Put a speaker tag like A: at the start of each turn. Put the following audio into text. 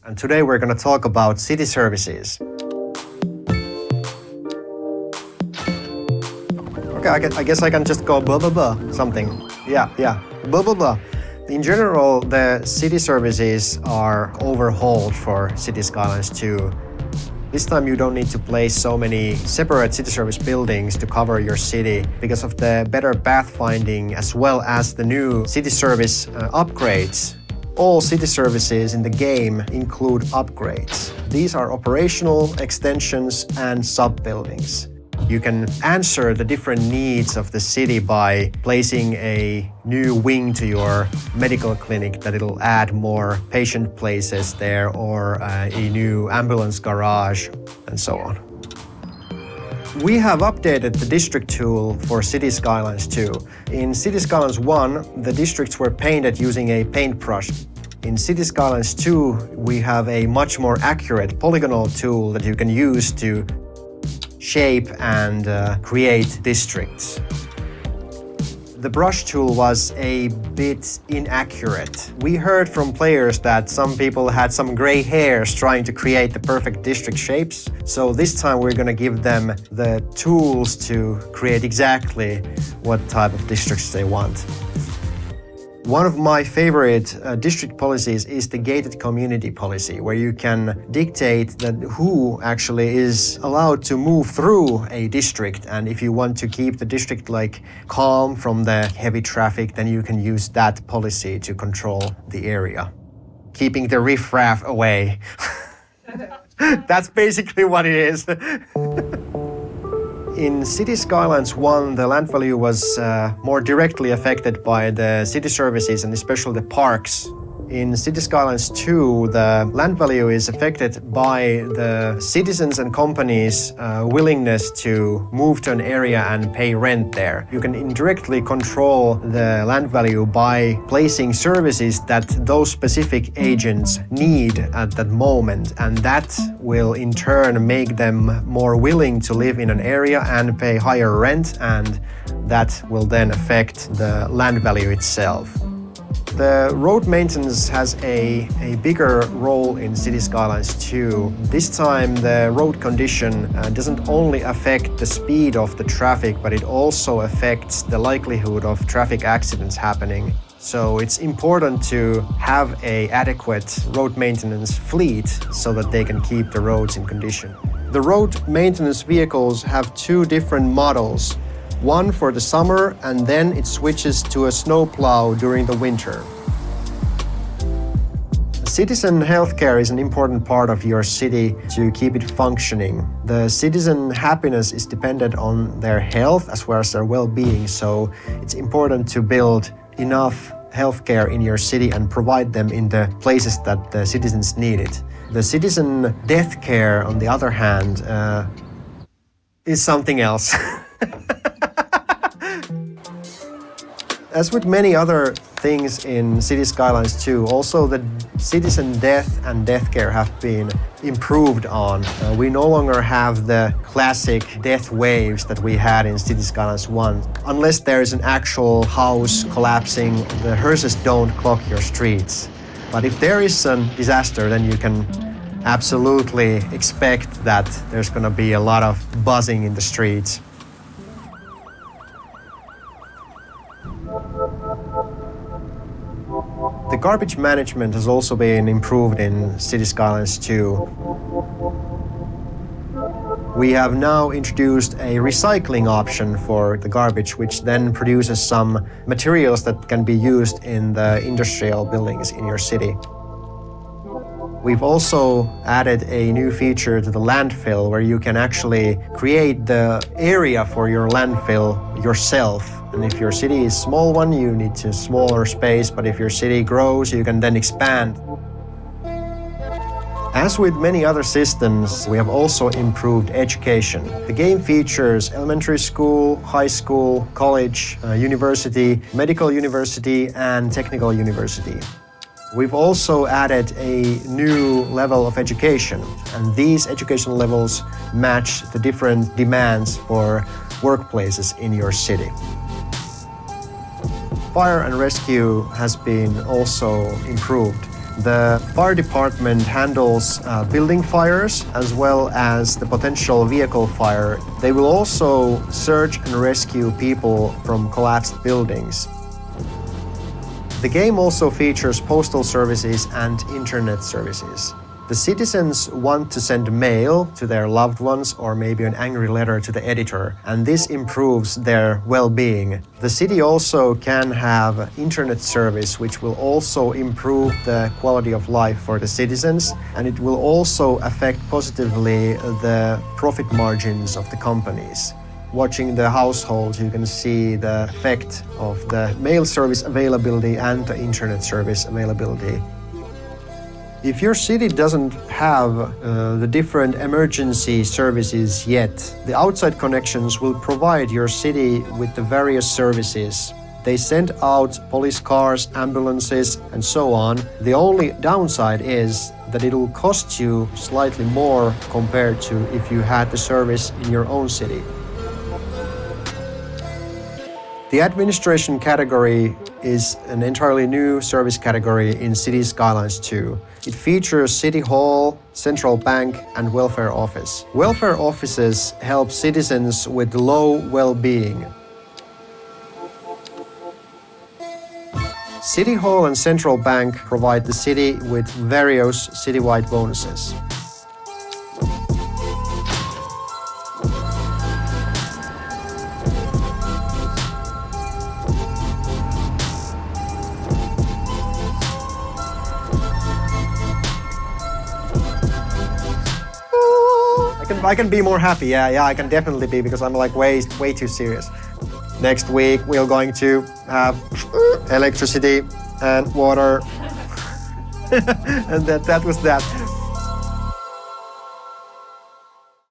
A: and today we're going to talk about city services. Okay, I guess I can just go blah blah blah something. Yeah, blah blah blah. In general, the city services are overhauled for City Skylines 2. This time you don't need to place so many separate city service buildings to cover your city because of the better pathfinding as well as the new city service upgrades. All city services in the game include upgrades. These are operational extensions and sub-buildings. You can answer the different needs of the city by placing a new wing to your medical clinic that it'll add more patient places there, or a new ambulance garage, and so on. We have updated the district tool for City Skylines 2. In City Skylines 1, the districts were painted using a paintbrush. In City Skylines 2, we have a much more accurate polygonal tool that you can use to shape and create districts. The brush tool was a bit inaccurate. We heard from players that some people had some gray hairs trying to create the perfect district shapes. So this time we're going to give them the tools to create exactly what type of districts they want. One of my favorite district policies is the gated community policy, where you can dictate that who actually is allowed to move through a district. And if you want to keep the district calm from the heavy traffic, then you can use that policy to control the area, keeping the riffraff away. That's basically what it is. In City Skylines 1, the land value was more directly affected by the city services and especially the parks. In City Skylines 2, the land value is affected by the citizens and companies' willingness to move to an area and pay rent there. You can indirectly control the land value by placing services that those specific agents need at that moment, and that will in turn make them more willing to live in an area and pay higher rent, and that will then affect the land value itself. The road maintenance has a bigger role in City Skylines 2. This time the road condition doesn't only affect the speed of the traffic, but it also affects the likelihood of traffic accidents happening. So it's important to have an adequate road maintenance fleet so that they can keep the roads in condition. The road maintenance vehicles have two different models. One for the summer, and then it switches to a snowplow during the winter. Citizen healthcare is an important part of your city to keep it functioning. The citizen happiness is dependent on their health as well as their well-being, so it's important to build enough healthcare in your city and provide them in the places that the citizens need it. The citizen death care, on the other hand, is something else. As with many other things in City Skylines 2, also the citizen death and death care have been improved on. We no longer have the classic death waves that we had in City Skylines 1. Unless there is an actual house collapsing, the hearses don't clog your streets. But if there is a disaster, then you can absolutely expect that there's going to be a lot of buzzing in the streets. The garbage management has also been improved in City Skylines 2. We have now introduced a recycling option for the garbage, which then produces some materials that can be used in the industrial buildings in your city. We've also added a new feature to the landfill where you can actually create the area for your landfill yourself. And if your city is a small one, you need a smaller space, but if your city grows, you can then expand. As with many other systems, we have also improved education. The game features elementary school, high school, college, university, medical university, and technical university. We've also added a new level of education, and these education levels match the different demands for workplaces in your city. Fire and rescue has been also improved. The fire department handles building fires as well as the potential vehicle fire. They will also search and rescue people from collapsed buildings. The game also features postal services and internet services. The citizens want to send mail to their loved ones or maybe an angry letter to the editor, and this improves their well-being. The city also can have internet service, which will also improve the quality of life for the citizens, and it will also affect positively the profit margins of the companies. Watching the households, you can see the effect of the mail service availability and the internet service availability. If your city doesn't have the different emergency services yet, the outside connections will provide your city with the various services. They send out police cars, ambulances, and so on. The only downside is that it will cost you slightly more compared to if you had the service in your own city. The administration category is an entirely new service category in City Skylines 2. It features City Hall, Central Bank, and Welfare Office. Welfare offices help citizens with low well-being. City Hall and Central Bank provide the city with various citywide bonuses. I can be more happy. Yeah, I can definitely be, because I'm like way too serious. Next week we're going to have electricity and water, and that was that.